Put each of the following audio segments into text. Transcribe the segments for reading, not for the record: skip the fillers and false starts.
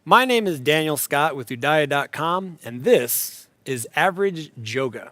My name is Daniel Scott with UDAYA.com, and this is Average Yoga,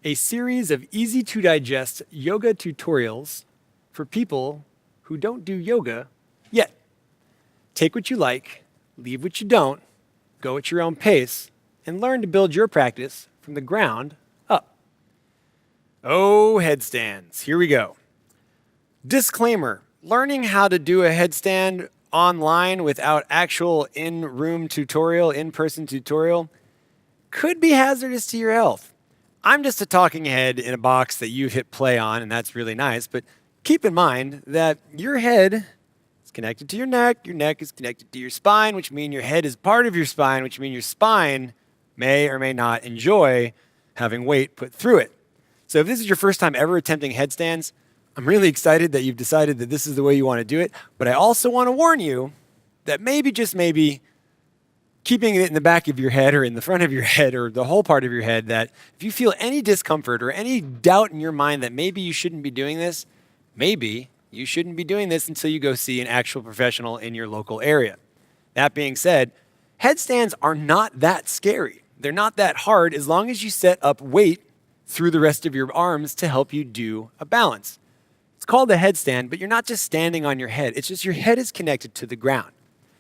a series of easy-to-digest yoga tutorials for people who don't do yoga yet. Take what you like, leave what you don't, go at your own pace, and learn to build your practice from the ground up. Oh, headstands, here we go. Disclaimer, learning how to do a headstand online without actual in-person tutorial could be hazardous to your health. I'm just a talking head in a box that you've hit play on, and that's really nice, but keep in mind that your head is connected to your neck is connected to your spine, which means your head is part of your spine, which means your spine may or may not enjoy having weight put through it. So if this is your first time ever attempting headstands, I'm really excited that you've decided that this is the way you want to do it, but I also want to warn you that maybe, just maybe, keeping it in the back of your head or in the front of your head or the whole part of your head, that if you feel any discomfort or any doubt in your mind that maybe you shouldn't be doing this, maybe you shouldn't be doing this until you go see an actual professional in your local area. That being said, headstands are not that scary. They're not that hard as long as you set up weight through the rest of your arms to help you do a balance. It's called a headstand, but you're not just standing on your head. It's just your head is connected to the ground.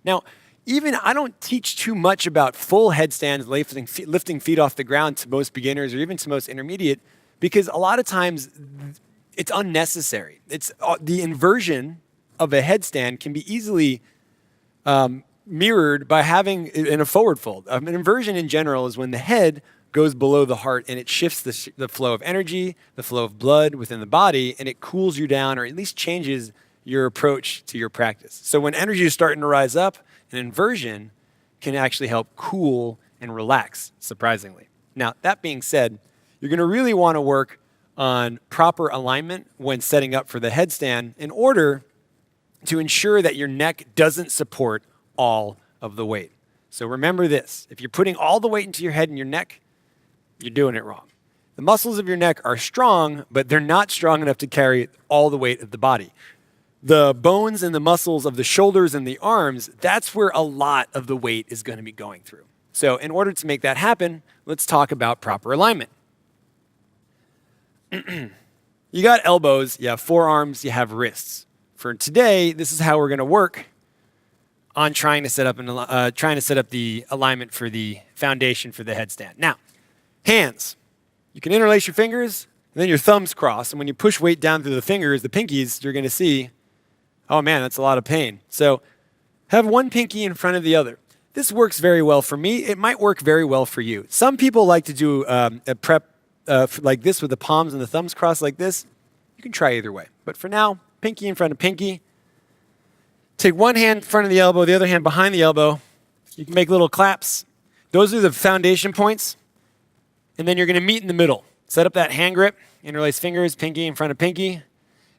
Now, even I don't teach too much about full headstands, lifting feet off the ground to most beginners or even to most intermediate, because a lot of times it's unnecessary. It's the inversion of a headstand can be easily mirrored by having in a forward fold. An inversion in general is when the head goes below the heart and it shifts the flow of energy, the flow of blood within the body, and it cools you down or at least changes your approach to your practice. So when energy is starting to rise up, an inversion can actually help cool and relax, surprisingly. Now, that being said, you're going to really want to work on proper alignment when setting up for the headstand in order to ensure that your neck doesn't support all of the weight. So remember this, if you're putting all the weight into your head and your neck, you're doing it wrong. The muscles of your neck are strong, but they're not strong enough to carry all the weight of the body. The bones and the muscles of the shoulders and the arms, that's where a lot of the weight is going to be going through. So in order to make that happen, let's talk about proper alignment. You got elbows, you have forearms, you have wrists. For today, this is how we're going to work on trying to set up the alignment for the foundation for the headstand. Now, hands. You can interlace your fingers, and then your thumbs cross. And when you push weight down through the fingers, the pinkies, you're going to see, oh man, that's a lot of pain. So have one pinky in front of the other. This works very well for me. It might work very well for you. Some people like to do a prep like this with the palms and the thumbs crossed like this. You can try either way. But for now, pinky in front of pinky. Take one hand in front of the elbow, the other hand behind the elbow. You can make little claps. Those are the foundation points. And then you're going to meet in the middle. Set up that hand grip, interlace fingers, pinky in front of pinky.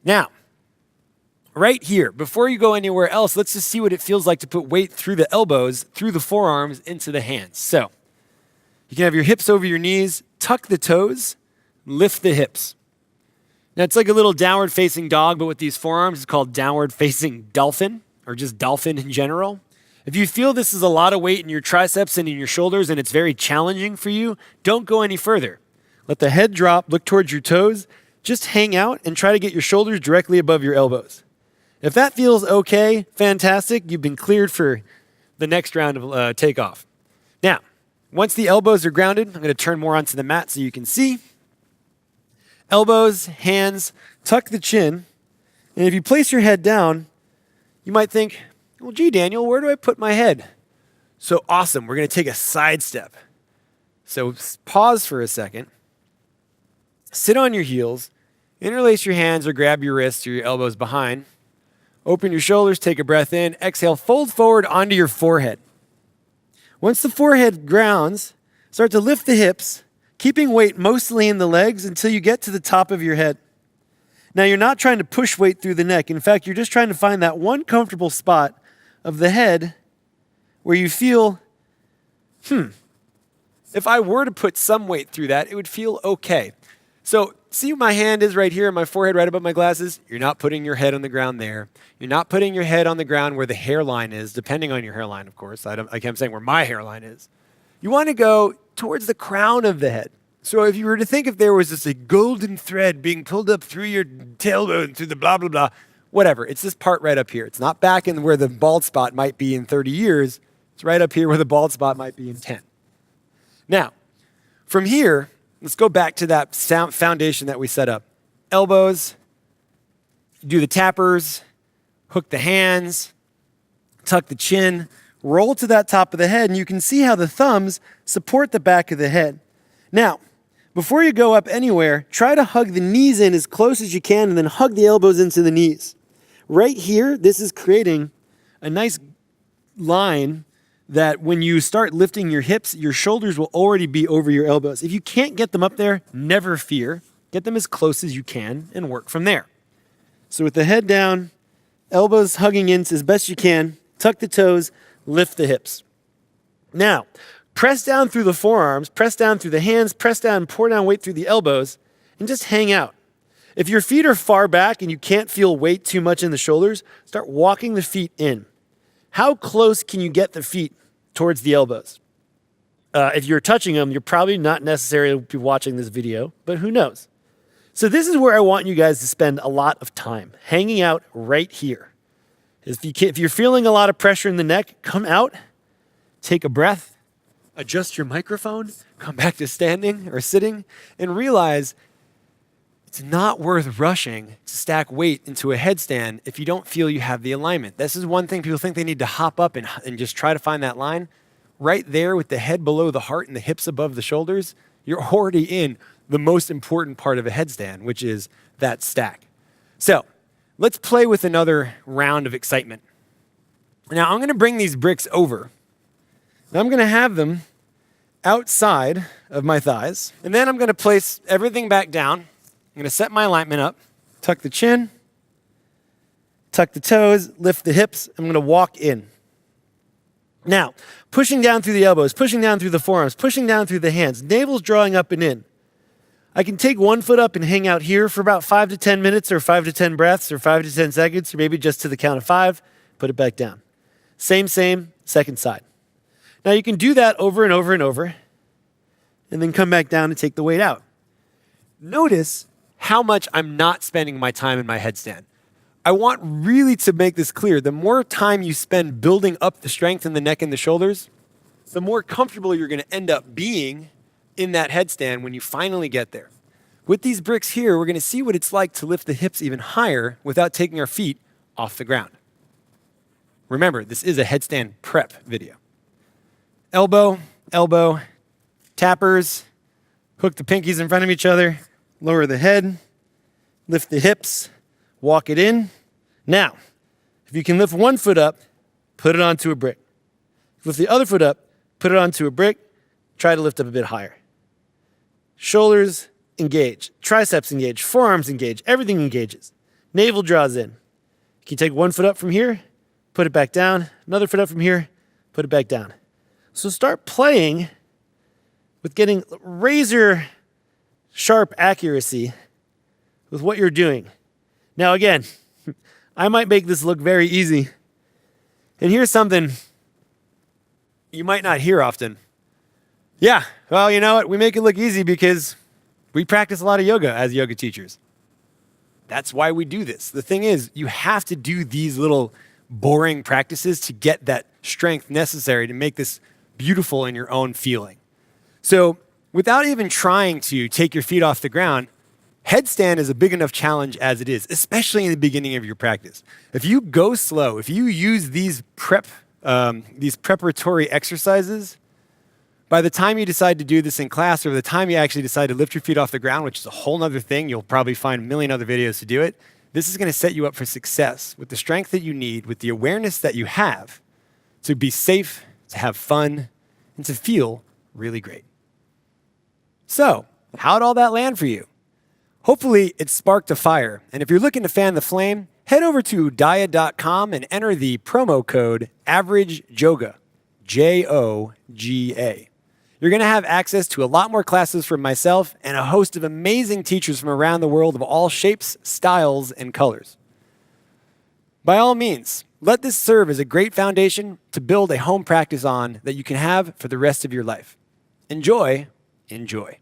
Now, right here, before you go anywhere else, let's just see what it feels like to put weight through the elbows, through the forearms, into the hands. So, you can have your hips over your knees, tuck the toes, lift the hips. Now, it's like a little downward facing dog, but with these forearms, it's called downward facing dolphin, or just dolphin in general. If you feel this is a lot of weight in your triceps and in your shoulders and it's very challenging for you, don't go any further. Let the head drop, look towards your toes, just hang out and try to get your shoulders directly above your elbows. If that feels okay, fantastic, you've been cleared for the next round of takeoff. Now, once the elbows are grounded, I'm going to turn more onto the mat so you can see. Elbows, hands, tuck the chin, and if you place your head down, you might think, well, gee, Daniel, where do I put my head? So awesome, we're going to take a side step. So pause for a second. Sit on your heels. Interlace your hands or grab your wrists or your elbows behind. Open your shoulders, take a breath in. Exhale, fold forward onto your forehead. Once the forehead grounds, start to lift the hips, keeping weight mostly in the legs until you get to the top of your head. Now, you're not trying to push weight through the neck. In fact, you're just trying to find that one comfortable spot of the head where you feel, if I were to put some weight through that, it would feel okay. So see my hand is right here, my forehead right above my glasses? You're not putting your head on the ground there. You're not putting your head on the ground where the hairline is, depending on your hairline, of course. I'm saying where my hairline is. You want to go towards the crown of the head. So if you were to think if there was this a golden thread being pulled up through your tailbone, through the blah, blah, blah, whatever. It's this part right up here. It's not back in where the bald spot might be in 30 years. It's right up here where the bald spot might be in 10. Now, from here, let's go back to that foundation that we set up. Elbows, do the tappers, hook the hands, tuck the chin, roll to that top of the head, and you can see how the thumbs support the back of the head. Now, before you go up anywhere, try to hug the knees in as close as you can and then hug the elbows into the knees. Right here, this is creating a nice line that when you start lifting your hips, your shoulders will already be over your elbows. If you can't get them up there, never fear. Get them as close as you can and work from there. So with the head down, elbows hugging in as best you can, tuck the toes, lift the hips. Now, press down through the forearms, press down through the hands, press down and pour down weight through the elbows, and just hang out. If your feet are far back and you can't feel weight too much in the shoulders, start walking the feet in. How close can you get the feet towards the elbows? If you're touching them, you're probably not necessarily be watching this video, but who knows? So this is where I want you guys to spend a lot of time, hanging out right here. If you're feeling a lot of pressure in the neck, come out, take a breath, adjust your microphone, come back to standing or sitting, and realize it's not worth rushing to stack weight into a headstand if you don't feel you have the alignment. This is one thing people think they need to hop up and just try to find that line. Right there with the head below the heart and the hips above the shoulders, you're already in the most important part of a headstand, which is that stack. So let's play with another round of excitement. Now I'm going to bring these bricks over. And I'm going to have them outside of my thighs. And then I'm going to place everything back down. I'm going to set my alignment up, tuck the chin, tuck the toes, lift the hips. I'm going to walk in. Now, pushing down through the elbows, pushing down through the forearms, pushing down through the hands, navel's drawing up and in. I can take one foot up and hang out here for about 5 to 10 minutes or 5 to 10 breaths or 5 to 10 seconds or maybe just to the count of 5, put it back down. Same, second side. Now you can do that over and over and over and then come back down and take the weight out. Notice how much I'm not spending my time in my headstand. I want really to make this clear. The more time you spend building up the strength in the neck and the shoulders, the more comfortable you're going to end up being in that headstand when you finally get there. With these bricks here, we're going to see what it's like to lift the hips even higher without taking our feet off the ground. Remember, this is a headstand prep video. Elbow, elbow, tappers, hook the pinkies in front of each other, lower the head, lift the hips, walk it in. Now, if you can lift one foot up, put it onto a brick. Lift the other foot up, put it onto a brick, try to lift up a bit higher. Shoulders engage, triceps engage, forearms engage, everything engages. Navel draws in. You can take one foot up from here, put it back down, another foot up from here, put it back down. So start playing with getting razor sharp accuracy with what you're doing. Now again, I might make this look very easy. And here's something you might not hear often. Yeah, well, you know what? We make it look easy because we practice a lot of yoga as yoga teachers. That's why we do this. The thing is, you have to do these little boring practices to get that strength necessary to make this beautiful in your own feeling. So without even trying to take your feet off the ground, headstand is a big enough challenge as it is, especially in the beginning of your practice. If you go slow, if you use these preparatory exercises, by the time you decide to do this in class or the time you actually decide to lift your feet off the ground, which is a whole other thing, you'll probably find a million other videos to do it, this is going to set you up for success with the strength that you need, with the awareness that you have to be safe, to have fun, and to feel really great. So, how'd all that land for you? Hopefully, it sparked a fire. And if you're looking to fan the flame, head over to UDAYA.com and enter the promo code AVERAGE JOGA, Joga. You're going to have access to a lot more classes from myself and a host of amazing teachers from around the world of all shapes, styles, and colors. By all means, let this serve as a great foundation to build a home practice on that you can have for the rest of your life. Enjoy, enjoy.